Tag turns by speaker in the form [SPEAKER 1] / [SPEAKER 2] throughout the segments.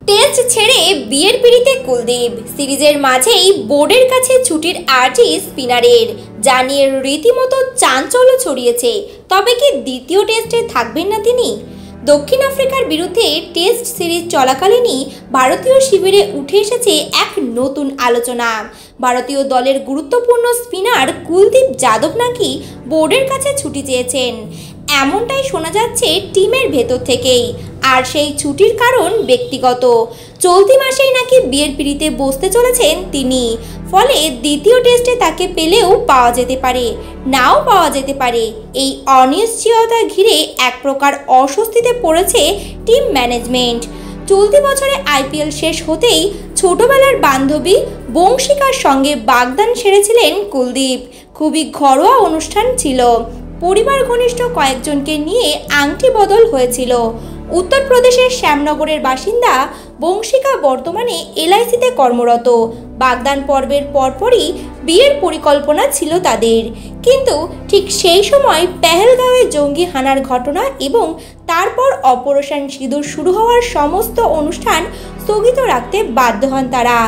[SPEAKER 1] Test ছেড়ে বিয়ের পিড়িতে কুলদীপ। সিরিজের মাঝেই বোর্ডের কাছে ছুটির আর্জি স্পিনারের, যা নিয়ে রীতিমতো চাঞ্চল্য ছড়িয়েছে। তবে কি দ্বিতীয় টেস্টে থাকবেন না তিনি? দক্ষিণ আফ্রিকার বিরুদ্ধে টেস্ট সিরিজ চলাকালীনই ভারতীয় শিবিরে উঠে এসেছে এক নতুন আলোচনা। ভারতীয় দলের গুরুত্বপূর্ণ স্পিনার কুলদীপ যাদব নাকি বোর্ডের কাছে ছুটি চেয়েছেন, এমনটাই শোনা যাচ্ছে টিমের ভেতর থেকেই। আর সেই ছুটির কারণ ব্যক্তিগত। চলতি মাসেই নাকি বিয়ের পিড়িতে বসতে চলেছেন তিনি। ফলে দ্বিতীয় টেস্টে তাকে পেলেও পাওয়া যেতে পারে, নাও পাওয়া যেতে পারে। এই অনিশ্চয়তা ঘিরে এক প্রকার অস্বস্তিতে পড়েছে টিম ম্যানেজমেন্ট। চলতি বছরে আইপিএল শেষ হতেই ছোটবেলার বান্ধবী বংশিকার সঙ্গে বাগদান সেরেছিলেন কুলদীপ। খুবই ঘরোয়া অনুষ্ঠান ছিল, পরিবার ঘনিষ্ঠ কয়েকজনকে নিয়ে আংটি বদল হয়েছিল। উত্তরপ্রদেশের শ্যামনগরের বাসিন্দা বংশিকা বর্তমানে এলআইসিতে কর্মরত। বাগদান পর্বের পরপরই বিয়ের পরিকল্পনা ছিল তাদের, কিন্তু ঠিক সেই সময় পেহেলগাঁওয়ে জঙ্গি হানার ঘটনা এবং তারপর অপারেশন সিঁদুর শুরু হওয়ার সমস্ত অনুষ্ঠান স্থগিত রাখতে বাধ্য হন তারা।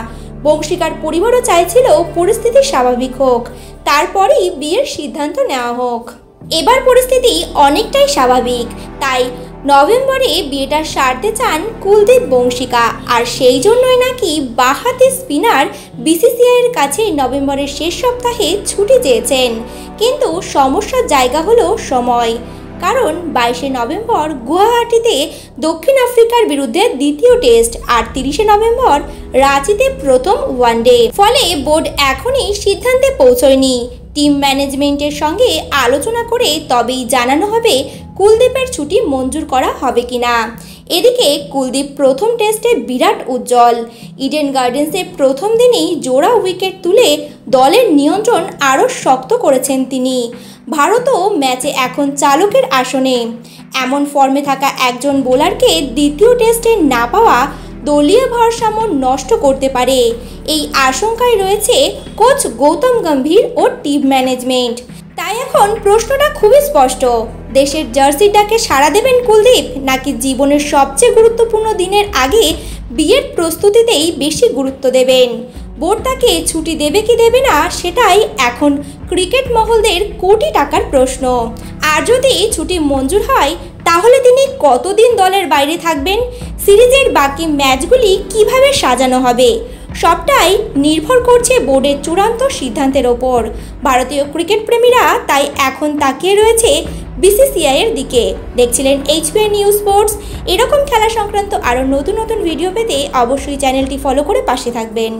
[SPEAKER 1] বংশিকার পরিবারও চাইছিল পরিস্থিতি স্বাভাবিক হোক, তারপরেই বিয়ের সিদ্ধান্ত নেওয়া হোক। এবার পরিস্থিতি অনেকটাই স্বাভাবিক, তাই নভেম্বরে বিয়েটা সারতে চান কুলদীপ বংশিকা। আর সেই জন্যই নাকি বাঁহাতি স্পিনার বিসিসিআইয়ের কাছে নভেম্বরের শেষ সপ্তাহে ছুটি চেয়েছেন। কিন্তু সমস্যার জায়গা হলো সময়, কারণ 22শে নভেম্বর গুয়াহাটিতে দক্ষিণ আফ্রিকার বিরুদ্ধে দ্বিতীয় টেস্ট, আর 30শে নভেম্বর রাঁচিতে প্রথম ওয়ানডে। ফলে বোর্ড এখনই সিদ্ধান্তে পৌঁছয়নি। টিম ম্যানেজমেন্টের সঙ্গে আলোচনা করে তবেই জানানো হবে কুলদীপের ছুটি মঞ্জুর করা হবে কিনা। এদিকে কুলদীপ প্রথম টেস্টে বিরাট উজ্জ্বল। ইডেন গার্ডেন্সে প্রথম দিনেই জোড়া উইকেট তুলে দলের নিয়ন্ত্রণ আরও শক্ত করেছেন তিনি। ভারতও ম্যাচে এখন চালকের আসনে। এমন ফর্মে থাকা একজন বোলারকে দ্বিতীয় টেস্টে না পাওয়া দলীয় ভারসাম্য নষ্ট করতে পারে, এই আশঙ্কায় রয়েছে কোচ গৌতম গম্ভীর ও টিম ম্যানেজমেন্ট। তাই এখন প্রশ্নটা খুবই স্পষ্ট, দেশের জার্সির ডাকে সাড়া দেবেন কুলদীপ, নাকি জীবনের সবচেয়ে গুরুত্বপূর্ণ দিনের আগে বিয়ের প্রস্তুতিতেই বেশি গুরুত্ব দেবেন? বোর্ড তাকে ছুটি দেবে কি দেবে না, সেটাই এখন ক্রিকেট মহলদের কোটি টাকার প্রশ্ন। আর যদি ছুটি মঞ্জুর হয়, তাহলে তিনি কতদিন দলের বাইরে থাকবেন? সিরিজের বাকি ম্যাচগুলি কিভাবে সাজানো হবে? সবটাই নির্ভর করছে বোর্ডের চূড়ান্ত সিদ্ধান্তের ওপর। ভারতীয় ক্রিকেট প্রেমীরা তাই এখন তাকিয়ে রয়েছে বিসিসিআইয়ের দিকে। দেখছিলেন HBN নিউজ স্পোর্টস। এরকম খেলা সংক্রান্ত আরও নতুন নতুন ভিডিও পেতে অবশ্যই চ্যানেলটি ফলো করে পাশে থাকবেন।